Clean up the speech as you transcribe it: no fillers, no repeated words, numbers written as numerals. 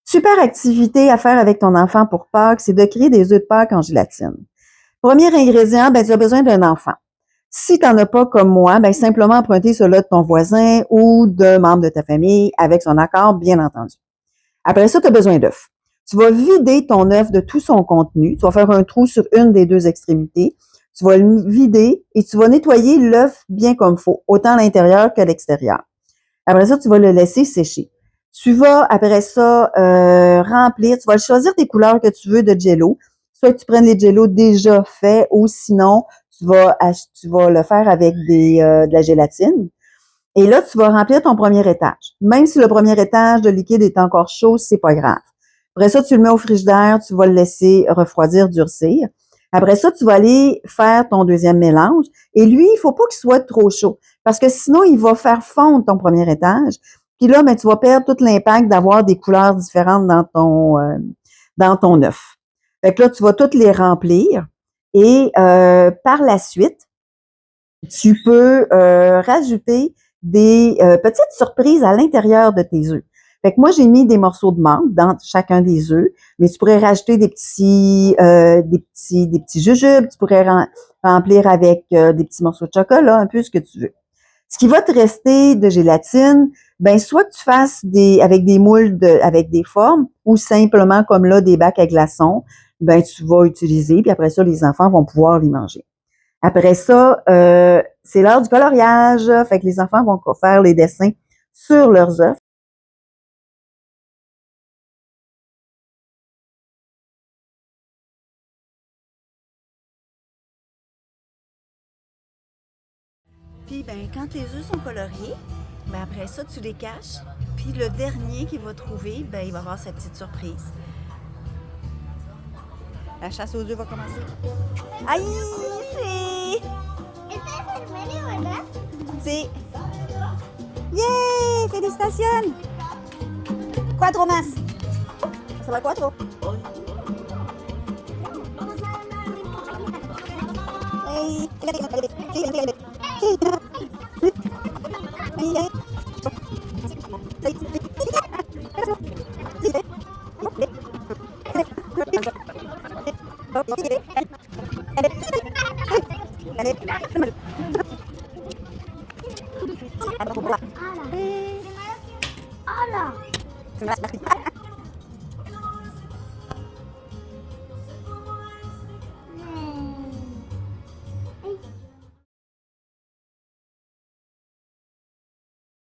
Super activité à faire avec ton enfant pour Pâques, c'est de créer des œufs de Pâques en gélatine. Premier ingrédient, ben, tu as besoin d'un enfant. Si tu n'en as pas comme moi, ben, simplement emprunter cela de ton voisin ou d'un membre de ta famille avec son accord, bien entendu. Après ça, tu as besoin d'œufs. Tu vas vider ton œuf de tout son contenu. Tu vas faire un trou sur une des deux extrémités. Tu vas le vider et tu vas nettoyer l'œuf bien comme il faut, autant à l'intérieur qu'à l'extérieur. Après ça, tu vas le laisser sécher. Tu vas, après ça, remplir. Tu vas choisir tes couleurs que tu veux de Jell-O. Soit que tu prennes les Jell-O déjà faits ou sinon, tu vas le faire avec de la gélatine. Et là, tu vas remplir ton premier étage. Même si le premier étage de liquide est encore chaud, c'est pas grave. Après ça, tu le mets au frigidaire, tu vas le laisser refroidir, durcir. Après ça, tu vas aller faire ton deuxième mélange. Et lui, il faut pas qu'il soit trop chaud. Parce que sinon, il va faire fondre ton premier étage. Puis là, ben, tu vas perdre tout l'impact d'avoir des couleurs différentes dans ton œuf. Fait que là, tu vas toutes les remplir. Et par la suite, tu peux rajouter des petites surprises à l'intérieur de tes œufs. Fait que moi, j'ai mis des morceaux de menthe dans chacun des œufs, mais tu pourrais rajouter des petits jujubes, tu pourrais remplir avec des petits morceaux de chocolat, un peu ce que tu veux. Ce qui va te rester de gélatine, ben soit que tu fasses avec des moules avec des formes, ou simplement comme là des bacs à glaçons, ben tu vas utiliser, puis après ça les enfants vont pouvoir les manger. Après ça, c'est l'heure du coloriage. Fait que les enfants vont faire les dessins sur leurs œufs. Puis, ben, quand les œufs sont coloriés, ben, après ça, tu les caches. Puis, le dernier qu'il va trouver, ben, il va avoir sa petite surprise. La chasse aux œufs va commencer. Aïe, c'est... Yeah! Félicitations! Quattro más. Ça va quattro. Hey, Hola.